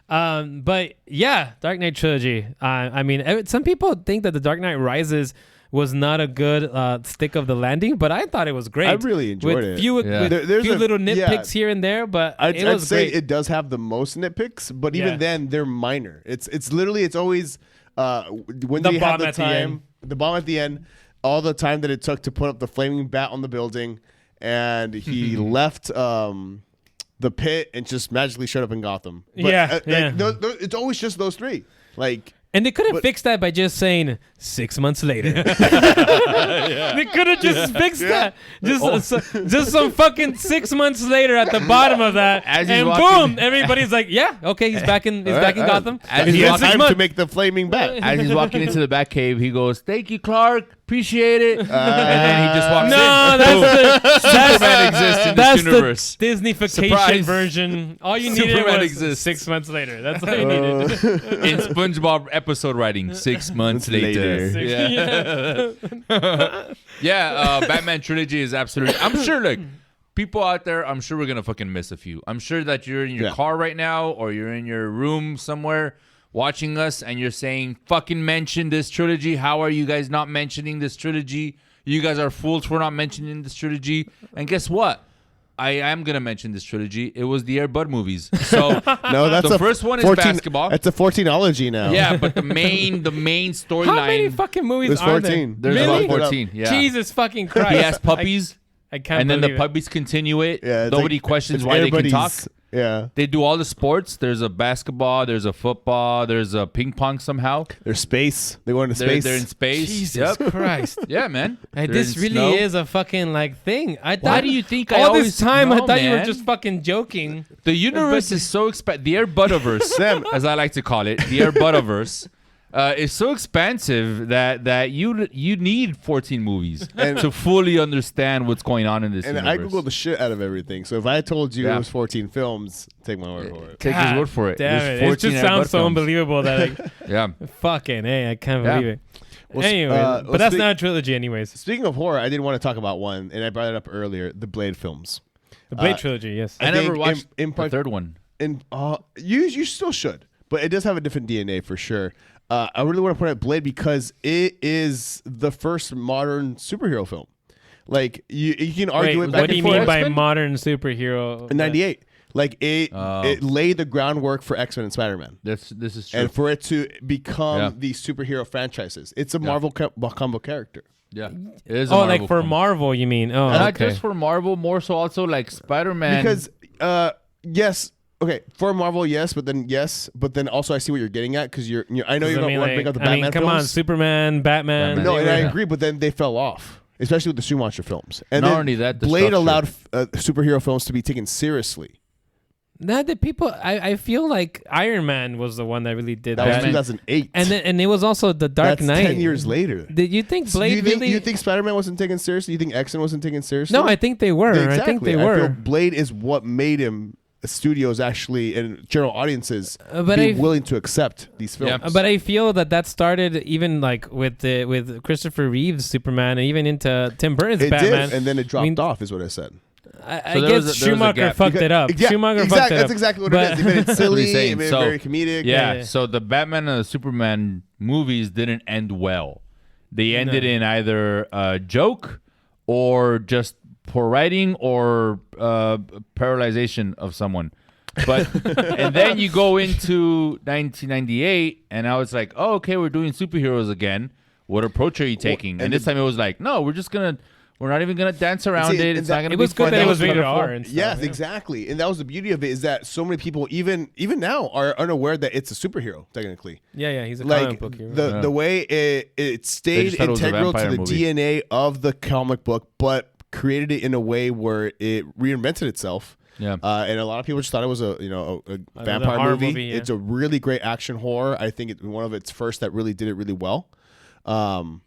But yeah, Dark Knight trilogy. I mean, some people think that the Dark Knight Rises was not a good stick of the landing, but I thought it was great. I really enjoyed with it. Few, Yeah. with There's few a- little yeah. nitpicks here and there, but I'd it was say great. it does have the most nitpicks, but Yeah. even then they're minor. It's literally it's always when The they have bomb the at the time, end. the bomb at the end, all the time that it took to put up the flaming bat on the building, and he left the pit and just magically showed up in Gotham. But, Yeah, yeah. it's always just those three. Like And they could have But- fixed that by just saying 6 months later. They could have just fixed that. Just some fucking 6 months later at the bottom of that, As he's and walking- boom, everybody's like, yeah, okay, he's back in Gotham. As he he's has walking- time 6 months. to make the flaming bat. As he's walking into the Batcave, he goes, "Thank you, Clark. Appreciate it." and then he just walks No, in. that's Superman exists in that's this universe. the Disneyfication Surprise. version. All you needed Superman was exists. 6 months later. That's all you needed. In SpongeBob episode writing, 6 months later. Later. Yeah, Batman trilogy is absolutely. I'm sure, look, people out there, I'm sure we're gonna fucking miss a few. I'm sure that you're in your Yeah. car right now, or you're in your room somewhere watching us, and you're saying, "Fucking mention this trilogy." How are you guys not mentioning this trilogy? You guys are fools for not mentioning this trilogy. And guess what? I am gonna mention this trilogy. It was the Air Bud movies. So No, that's the a first one is 14 basketball. That's a 14ology now. Yeah, but the main How many storyline. fucking movies There's are 14. there? There's Really? about 14. Yeah. Jesus fucking Christ. He has puppies, I can't and then the believe it. puppies continue it. Yeah, it's Nobody like- questions it's why they can talk. everybody's- Yeah, They do all the sports. There's a basketball. There's a football. There's a ping pong somehow. there's space. They go into They're, space. they're in space. Jesus Yep. Christ. Yeah, man. Hey, They're this in really snow. is a fucking like thing. I thought Why do you think I all always this time I know, thought you were man. just fucking joking. The universe is so the Air Budiverse, Sam. as I like to call it, the Air Budiverse, is so expansive that you need 14 movies And- to fully understand what's going on in this and universe. I googled the shit out of everything. So if I told you Yeah. it was 14 films, take my word for it. Take his God word for it. Damn There's it. It 14 just Air sounds Bud so films. unbelievable that like Yeah. fucking hey, I can't Yeah. believe it. Well, Anyway, well, but that's speak- not a trilogy anyways. Speaking of horror, I did want to talk about one, and I brought it up earlier: the Blade films. The Blade Uh, trilogy, yes. I I never think watched in the part- third one. And you still should, but it does have a different DNA for sure. I really want to point out Blade because it is the first modern superhero film. Like you can argue Wait, it back what do you and forth. mean by X-Men? modern superhero? In '98? Like it Oh. laid the groundwork for X-Men and Spider-Man. This is true. And for it to become Yeah. these superhero franchises. It's a Marvel combo character. yeah. It is a Oh, Marvel like for film. Marvel, you mean? Oh, Not okay. just for Marvel, more so also like Spider-Man. Because yes, okay, for Marvel, yes, but then also I see what you're getting at because I know you don't want to bring up the Batman come films. on, Superman, Batman. Batman. No, and I Yeah. agree, but then they fell off, especially with the Schumacher films. And Not then only that, the Blade structure. allowed superhero films to be taken seriously. Not that people. I feel like Iron Man was the one that really did That that. was 2008, and it was also the Dark that's Knight. 10 years later. Did you think So Blade really? you think Spider-Man wasn't taken seriously? You think X-Men wasn't taken seriously? No, I think they were. Exactly. I think they I were. feel Blade is what made him studios actually and general audiences be willing to accept these films. Yeah. But I feel that started even like with Christopher Reeve's Superman and even into Tim Burton's Batman. Did, and then it dropped off, is what I said. I guess Schumacher fucked it up. Yeah, Schumacher fucked it up. That's exactly what it is. He made it silly, he made it very comedic. Yeah, so the Batman and the Superman movies didn't end well. They ended in either a joke or just poor writing or paralyzation of someone. But and then you go into 1998, and I was like, oh, okay, we're doing superheroes again. What approach are you taking? And this time it was like, no, we're not even gonna dance around it. It's not gonna be fun. It was good that it was rated R and stuff. Yes, exactly. And that was the beauty of it, is that so many people, even now, are unaware that it's a superhero, technically. Yeah, he's a comic book hero. The way it stayed integral to the DNA of the comic book, but created it in a way where it reinvented itself. Yeah. And a lot of people just thought it was a vampire movie. It's a really great action horror. I think it's one of its first that really did it really well. Or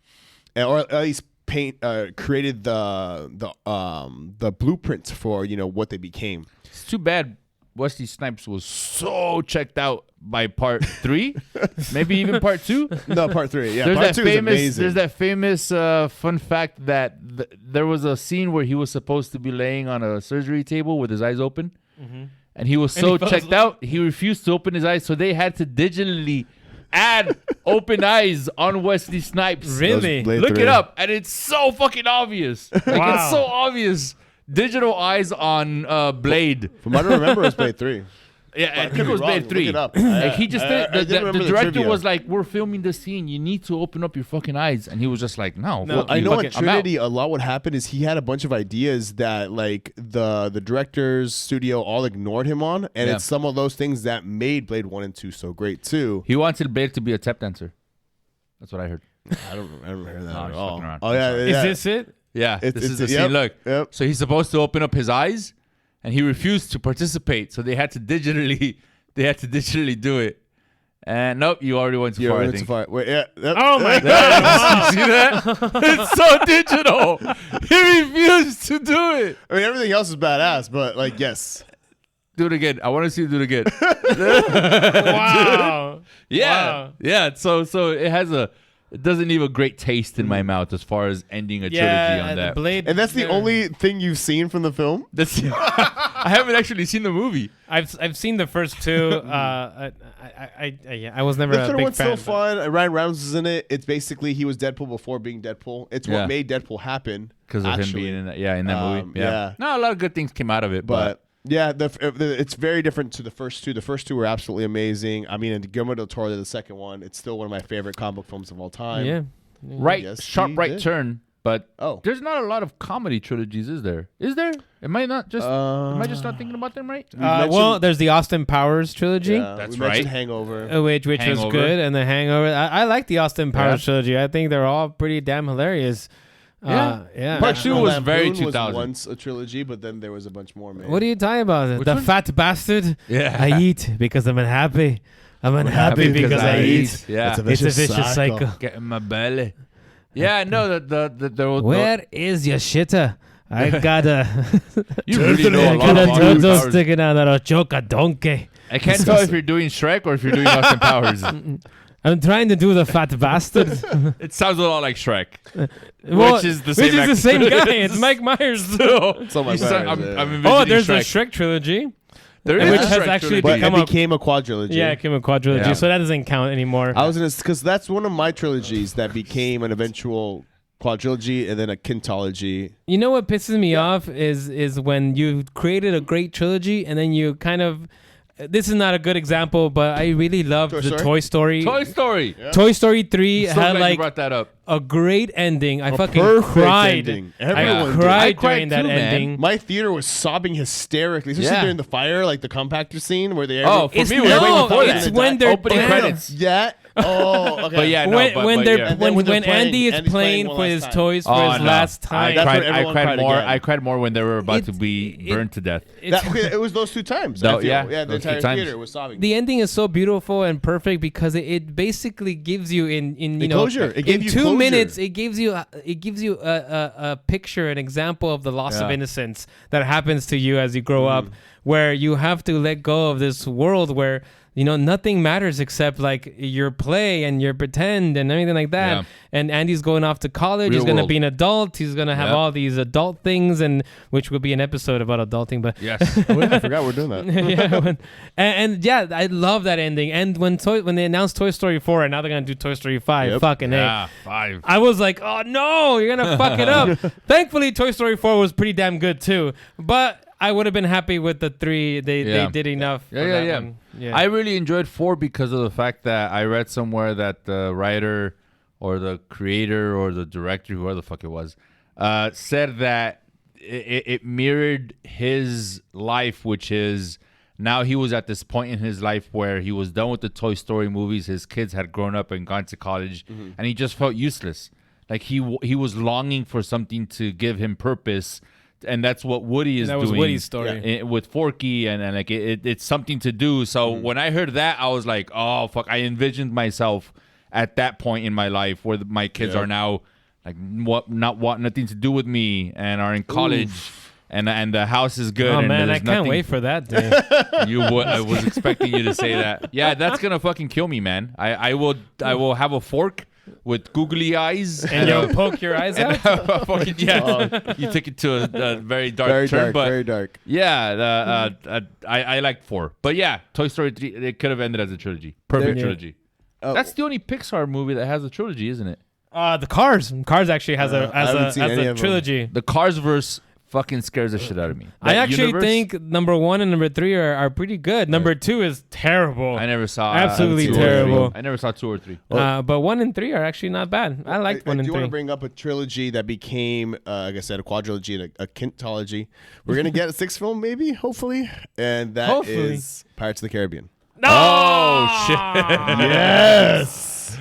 at least created the blueprint for what they became. It's too bad Wesley Snipes was so checked out by part 3, maybe even part 2. No, part 3. Yeah, there's part 2 is amazing. There's that famous fun fact that there was a scene where he was supposed to be laying on a surgery table with his eyes open, and he was so checked out he refused to open his eyes, so they had to digitally add open eyes on Wesley Snipes. Really? Look it up, and it's so fucking obvious. Like, it's so obvious. Digital eyes on Blade. From what I remember, it was Blade 3. Yeah, I think it was Blade 3. Look it up. Like, he just the director was like, "We're filming this scene. You need to open up your fucking eyes." And he was just like, "No." Well, I know in Trinity, a lot what happened is he had a bunch of ideas that like the directors, studio all ignored him on, and it's some of those things that made Blade 1 and 2 so great too. He wanted Blade to be a tap dancer. That's what I heard. I don't hear that at all. Oh yeah, is this it? Yeah, this is the scene. Look, so he's supposed to open up his eyes, and he refused to participate. So they had to digitally do it. And nope, you already went too far. I think. Too far. Wait, Oh my god! You see that? It's so digital. He refused to do it. I mean, everything else is badass, but like, yes. Do it again. I want to see you do it again. Wow. Yeah. So it doesn't leave a great taste in my mouth as far as ending a trilogy on that. Blade, and that's the only thing you've seen from the film? I haven't actually seen the movie. I've seen the first 2. I was never a big fan. The third one's still fun. Ryan Reynolds is in it. It's basically he was Deadpool before being Deadpool. It's what made Deadpool happen. Because of him being in that movie. Yeah. No, a lot of good things came out of it. But yeah, it's very different to the first 2. The first 2 were absolutely amazing. I mean, and Guillermo del Toro did the second one. It's still one of my favorite comic book films of all time. Yeah. Sharp right turn. But there's not a lot of comedy trilogies, is there? Is there? Am I just not thinking about them right? Well, there's the Austin Powers trilogy. Yeah, that's right. Hangover. Which was good, and the Hangover. I like the Austin Powers trilogy. I think they're all pretty damn hilarious. Yeah. Part 2 was very 2000. Was once a trilogy, but then there was a bunch more made. What are you talking about? The fat bastard. Yeah. I eat because I'm unhappy. I'm unhappy because I eat. Yeah. It's a vicious cycle. Get in my belly. Yeah, no, Where is your shitter? I got a you really know a lot of turtle sticking out of a choka donkey. I can't tell if you're doing Shrek or if you're doing Austin Powers. I'm trying to do the fat bastard. It sounds a lot like Shrek, which is the same guy. It's Mike Myers. Still. It's Mike Myers. There's the Shrek trilogy. Which has actually become a quadrilogy. Yeah, it became a quadrilogy, so that doesn't count anymore. Because that's one of my trilogies that became an eventual quadrilogy and then a quintology. You know what pisses me off is when you created a great trilogy and then you kind of. This is not a good example, but I really loved Toy Story. Toy Story. Yeah. Toy Story 3 had like you brought that up. A great ending. I fucking cried. I cried during that ending. Man. My theater was sobbing hysterically, especially during the fire, like the compactor scene where they. For me, it's when they're opening credits. Yeah. Oh, okay. But yeah, when Andy is playing for his toys for his last time. I cried more when they were about to be burned to death. It was those 2 times. The entire theater was sobbing. The ending is so beautiful and perfect because it basically gives you in closure. It gave you 2 minutes, it gives you a picture, an example of the loss of innocence that happens to you as you grow up, where you have to let go of this world where nothing matters except like your play and your pretend and everything like that. And Andy's going off to college. He's going to be an adult. He's going to have all these adult things, and which will be an episode about adulting. But yes, I forgot we're doing that. I love that ending. And when they announced Toy Story 4, and now they're going to do Toy Story 5, fucking A. 5. I was like, oh no, you're going to fuck it up. Thankfully, Toy Story 4 was pretty damn good too. But I would have been happy with the 3. They did enough. Yeah. I really enjoyed 4 because of the fact that I read somewhere that the writer or the creator or the director, whoever the fuck it was, said that it mirrored his life, which is now he was at this point in his life where he was done with the Toy Story movies. His kids had grown up and gone to college, and he just felt useless. Like he was longing for something to give him purpose. And that's what Woody is doing. That was Woody's story with Forky, and like it's something to do. So when I heard that, I was like, oh fuck! I envisioned myself at that point in my life where my kids are now like not want nothing to do with me and are in college, and the house is good. Oh and man, I can't wait for that day. I was expecting you to say that. Yeah, that's gonna fucking kill me, man. I will have a fork with googly eyes, and you'll poke your eyes out. You took it to a very dark turn, but very dark. Yeah, I liked 4, but yeah, Toy Story 3. It could have ended as a trilogy, perfect trilogy. That's the only Pixar movie that has a trilogy, isn't it? The Cars. Cars actually has a trilogy. The Cars verse fucking scares the shit out of me. I actually think number 1 and number 3 are pretty good. Number 2 is terrible. I never saw absolutely terrible. I never saw 2 or 3. But 1 and 3 are actually not bad. I liked 1 and 3. I do want to bring up a trilogy that became, like I said, a quadrilogy and a quintology. We're gonna get a 6th film, maybe, hopefully, and that is Pirates of the Caribbean. No! Oh shit! Yes.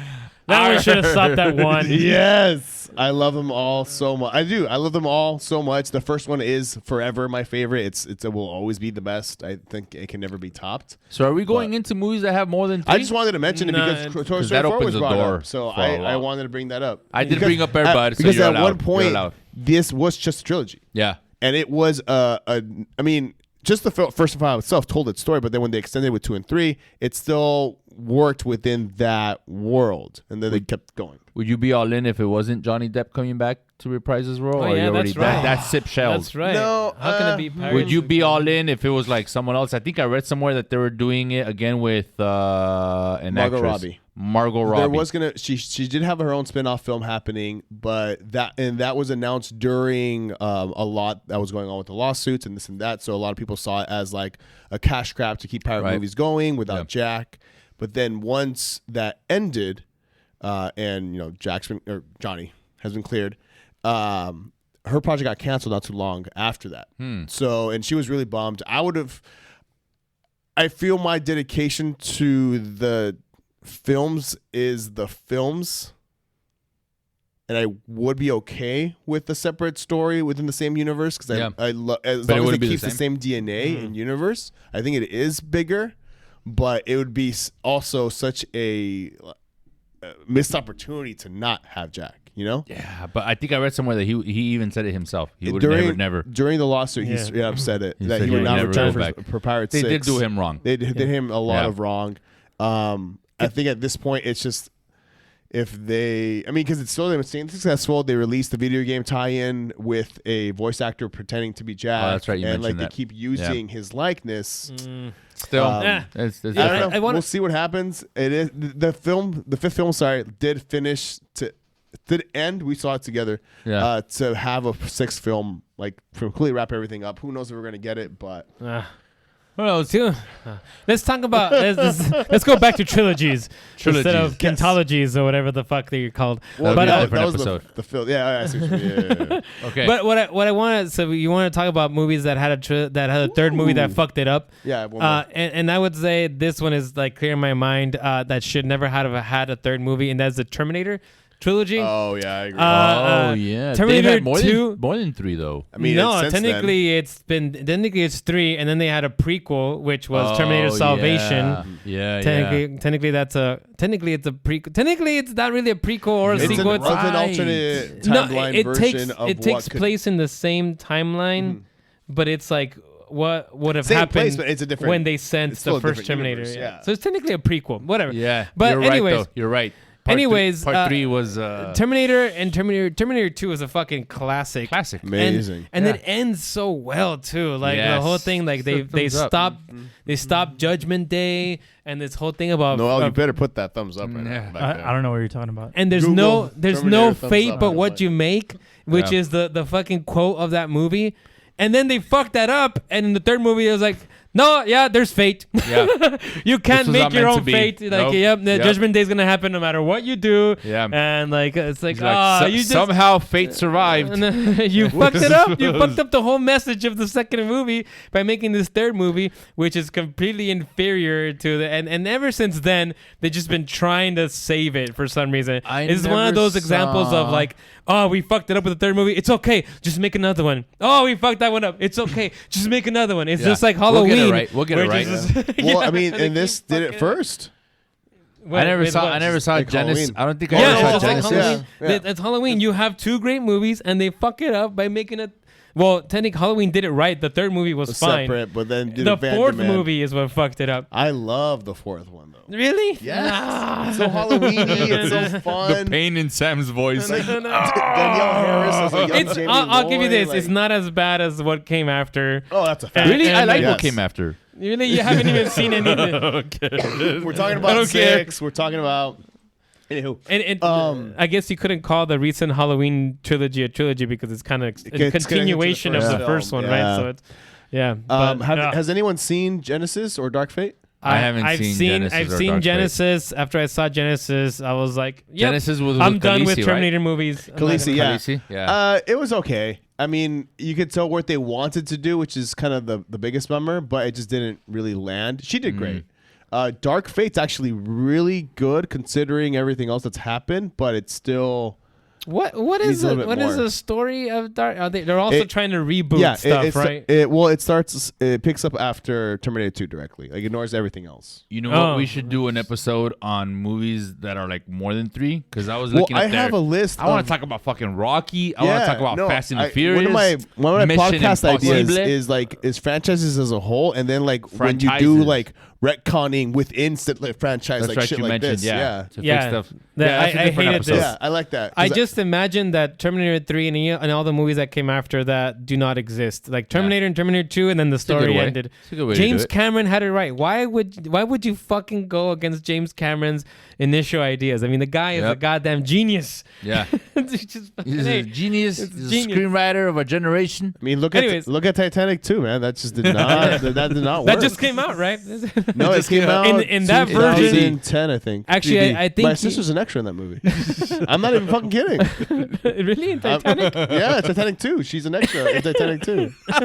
Now we should have stopped at 1. Yes. I love them all so much. I do. I love them all so much. The first one is forever my favorite. It will always be the best. I think it can never be topped. So are we going into movies that have more than 3? I just wanted to mention it because Toy Story 4 was brought up. So I wanted to bring that up. I did bring up everybody. Because at one point, this was just a trilogy. Yeah. And it was, I mean, just the first file itself told its story, but then when they extended it with 2 and 3, it still worked within that world. And then they kept going. Would you be all in if it wasn't Johnny Depp coming back to reprise his role? Oh, yeah, that's right. That's Sip Shells. That's right. No, how can it be Pirates? Would you be all in if it was like someone else? I think I read somewhere that they were doing it again with an Margot actress. Robbie. Margot Robbie. There was she did have her own spin-off film happening, but that was announced during a lot that was going on with the lawsuits and this and that. So a lot of people saw it as like a cash grab to keep pirate movies going without Jack. But then once that ended, and Johnny has been cleared, her project got canceled not too long after that. So, and she was really bummed. I feel my dedication to the films is the films, and I would be okay with a separate story within the same universe because I love as long as it keeps the same DNA and universe. I think it is bigger, but it would be also such a missed opportunity to not have Jack. You know? Yeah, but I think I read somewhere that he even said it himself. He would never. During the lawsuit, he said it that he would not return for Pirates 6. They did do him wrong. They did him a lot of wrong. I think at this point, it's just because it's still successful. They released the video game tie-in with a voice actor pretending to be Jack. Oh, that's right. You mentioned they keep using his likeness. Still, I don't know. We'll see what happens. It is the 5th film. Did end. We saw it together. To have a 6th film, like completely wrap everything up. Who knows if we're gonna get it, but. Well, let's talk about let's go back to trilogies instead of quintologies or whatever the fuck they're called. Well, that was the film. Yeah, I see what you mean. Yeah. Okay. But what I wanted, so you want to talk about movies that had a third movie that fucked it up. Yeah. And I would say this one is like clear in my mind that should never have had a third movie, and that's the Terminator. trilogy. Oh yeah, I agree. Terminator They've had 2. more than 3 though. I mean, No, since technically it's 3, and then they had a prequel, which was Terminator Salvation. Yeah. Technically it's a prequel. Technically, it's not really a prequel or a it's sequel. an alternate timeline it version of it takes place in the same timeline, but it's like what would have Same happened place, but it's a different- when they sent it's still the a first different Terminator. universe, yeah. So it's technically a prequel, whatever. Yeah. But you're anyways, right, though. You're right. Part 3 was Terminator and Terminator 2 is a fucking classic. classic. Amazing. And it ends so well too. Like the whole thing, like they stop Judgment Day, and this whole thing about Noel, you better put that thumbs up right now. back there. I don't know what you're talking about. and there's Google no Terminator thumbs fate up but on what it. you make, which is the fucking quote of that movie. And then they fucked that up, and in the third movie it was like, no, yeah, there's fate. Yeah. You can't was make not your meant own to be. fate. Like, Nope. the Judgment Day is gonna happen no matter what you do. Yeah. And like it's like, He's like, you just somehow fate survived. you fucked it up. You fucked up the whole message of the second movie by making this third movie, which is completely inferior to the. And ever since then, they've just been trying to save it for some reason. It's one of those examples of like, oh, we fucked it up with the third movie. It's okay, just make another one. Oh, we fucked that one up. It's okay, just make another one. It's just like Halloween. We'll get it right. Well, I mean, and this did it first. I never saw like Genesis. Halloween. I don't think I Yeah, ever it's saw just like Genesis. Halloween. Yeah. It's Halloween. You have two great movies, and they fuck it up by making it. Well, technically, Halloween did it right. The third movie was fine. Separate, but then did The a Van fourth Demand. movie is what fucked it up. I love the fourth one though. Really? Yes. It's so Halloweeny. It's so The fun. pain in Sam's voice. Danielle Harris as a young Jamie I'll give you Lloyd, this. like- It's not as bad as what came after. Oh, that's a fact. Really? I like Yes. what came after. Really, you haven't even seen anything. We're talking I about don't care. 6. We're talking about. Anywho. And I guess you couldn't call the recent Halloween trilogy a trilogy because it's kind of a It's continuation of connected the to the first film, one, yeah. right? So it's but, Has anyone seen Genesis or Dark Fate? I haven't seen Genesis I've or seen Dark Fate. Genesis. After I saw Genesis, I was like, yep, Genesis was I'm with done with Khaleesi, Terminator movies. I'm not Khaleesi, gonna- yeah. Khaleesi? Yeah. It was okay. I mean, you could tell what they wanted to do, which is kind of the biggest bummer, but it just didn't really land. She did great. Dark Fate's actually really good considering everything else that's happened, but it's still What Needs is a it? little bit What is more. the story of Dark? They're also trying to reboot stuff, right? It picks up after Terminator 2 directly. Like ignores everything else. You know what? We should do an episode on movies that are like more than 3 because I was Well, looking at I have a list. I want of- to talk about fucking Rocky. I want to talk about Fast and the Furious. One of my Mission podcast ideas Impossible. is franchises as a whole, and then like when you do Franchises. like retconning within franchise, That's like right, shit you like mentioned, this. yeah. To Yeah. fix stuff. That- Yeah, that's a I different hated episode. this. Yeah, I like that. I 'Cause just imagine that Terminator 3 and all the movies that came after that do not exist. Like Terminator and Terminator 2, and then the a good story way. ended. It's a good way to do James it. Cameron had it right. Why would you fucking go against James Cameron's initial ideas? I mean, the guy is a Yep. goddamn genius. Yeah. It's just fucking, He's hey, a genius. it's He's genius. a screenwriter of a generation. I mean, look Anyways. at Titanic too, man. That just did not that did not work. that just came out, right? no, it came out In that version- 2010, I think. Actually, I think my sister's an extra in that movie. I'm not even fucking kidding. really in Titanic. Yeah, Titanic 2. She's an extra in Titanic 2. All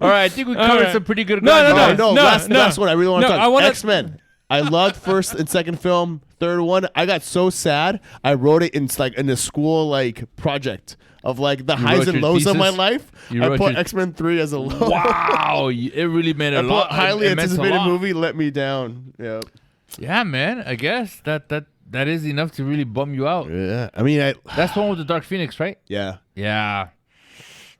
right, I think we covered right. some pretty good. No, guys. Last one. I really want to No, talk. I wanna- X-Men. I loved first and second film. Third one, I got so sad. I wrote it in a school project of like the highs wrote and your lows of my thesis? life. You I wrote put your- X-Men 3 as a low. Wow, it really made I a put lot. highly it meant a anticipated lot. movie let me down. Yeah. Yeah, man. I guess that is enough to really bum you out. Yeah. I mean, That's the one with the Dark Phoenix, right? yeah. Yeah.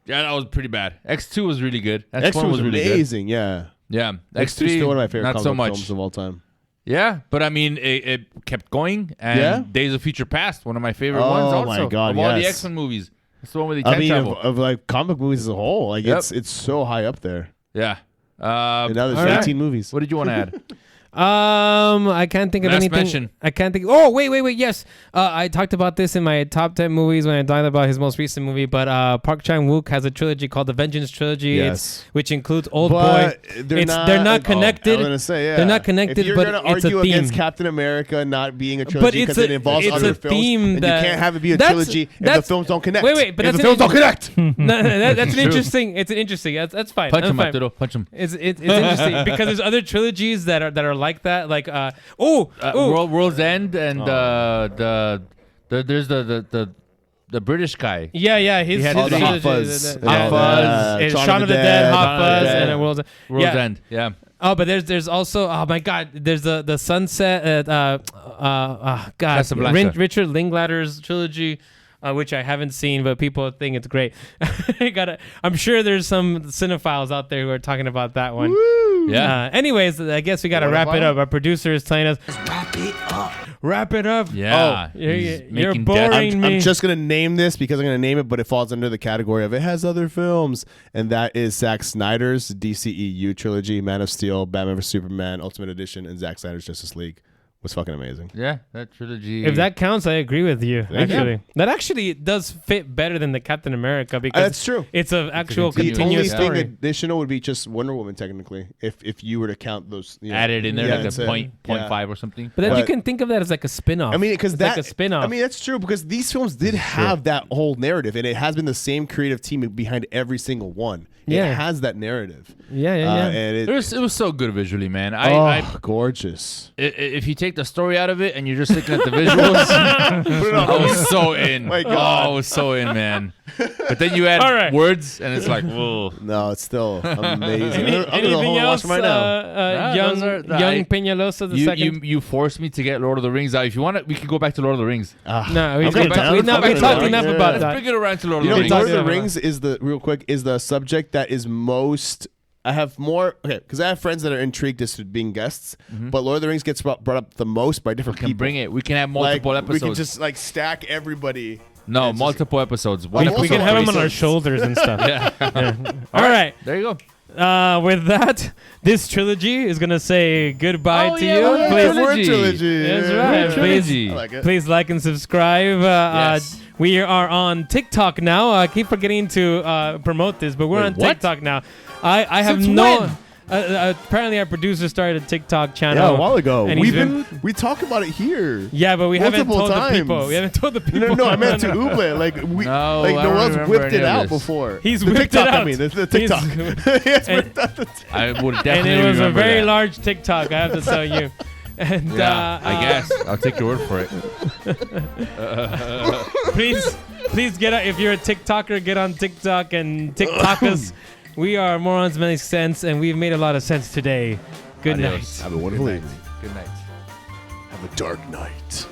Yeah, that was pretty bad. X2 was really good. X2 X1 was really good. amazing. Yeah. Yeah. X2 is still one of my favorite not comic so book much. films of all time. Yeah, but I mean, it kept going. And Yeah? Days of Future Past, one of my favorite Oh ones also. my God, of all the yes. X-Men movies. It's the one where they I time mean, travel. of like comic movies as a whole, like Yep. it's so high up there. Yeah. And now there's all right. 18 movies. What did you want to add? I can't think of Last anything. mention. I can't think. Oh, wait. Yes. I talked about this in my top 10 movies when I talked about his most recent movie. But Park Chan-wook has a trilogy called the Vengeance Trilogy. Yes. Which includes Old But Boy. they're They're not connected. I was gonna say, yeah. They're not connected, If you're but gonna it's a argue theme. against Captain America not being a But trilogy it's because it involves it's other a films, theme and you that can't have it be a that's- trilogy if the that's- films don't connect. Wait, but if that's the films don't connect. No, that's an True. interesting. It's an interesting. That's fine. Punch that's him, fine. Arturo. Punch him. It's interesting because there's other trilogies that are like that. Like World World's End and the There's the British guy. Yeah. He had the Hot Fuzz. It's Shaun of the Dead, Hot Fuzz, and then World's End. Yeah. Oh, but there's also, oh my God, there's the Sunset Casablanca. Richard Linklater's trilogy, which I haven't seen, but people think it's great. I'm sure there's some cinephiles out there who are talking about that one. Woo! Yeah. Anyways, I guess we got to wrap it up. Our producer is telling us, wrap it up. Yeah. Oh, you're boring me. I'm just going to name this because I'm going to name it, but it falls under the category of it has other films. And that is Zack Snyder's DCEU trilogy, Man of Steel, Batman vs. Superman, Ultimate Edition, and Zack Snyder's Justice League. Was fucking amazing. Yeah, that trilogy. If that counts, I agree with you. Yeah. That actually does fit better than the Captain America because that's true. It's an actual The only continuous thing story. additional would be just Wonder Woman, technically, if you were to count those. added in there like that's a it. point Yeah. 5 or something. But then you But- can think of that as like a spin-off. I mean, because it's like a spin-off. I mean, that's true because these films did have that whole narrative, and it has been the same creative team behind every single one. Yeah. It has that narrative. yeah. And It was so good visually, man. Gorgeous. If you take the story out of it and you're just looking at the visuals, I was so in. My God. I was so in, man. But then you add words, and it's like, whoa. No, it's still amazing. Anything else? Right now. Young I- Peñalosa the second. You forced me to get Lord of the Rings out. If you want it, we can go back to Lord of the Rings. No, we I'm going down. we talked enough about Let's that. bring it around to Lord You of know, the Lord Rings. of the Rings is the subject that is most. I have more because I have friends that are intrigued as to being guests, but Lord of the Rings gets brought up the most by different We can people. bring it. We can have multiple like, episodes. We can just like stack everybody. no, it's multiple episodes. I'm We also can have them on our episodes. shoulders and stuff. Yeah. All right. There you go. With that, this trilogy is gonna say goodbye Oh, to yeah, you. we're Please, Trilogy. Trilogy. That's Yeah. right. Trilogy. I like it. Please like and subscribe. Yes. We are on TikTok now. I keep forgetting to promote this, but we're Wait, on what? TikTok now. I have Since no. when? Apparently, our producer started a TikTok channel. Yeah, a while ago. and We talk about it here. Yeah, but we haven't multiple told times. the people. We haven't told the people. No, I meant to Uble. Like we, No, like I don't Noel's remember whipped any it of out this. before. He's the whipped TikTok, it out. I mean, the TikTok. Yes, And- whipped out the I would and definitely it was a remember very that. large TikTok. I have to tell you. And Yeah, I guess. I'll take your word for it. please get out. If you're a TikToker, get on TikTok and TikTok us. We are Morons Mince Sense, and we've made a lot of sense today. Good Adios. night. Have a wonderful evening. Good night. Have a dark night.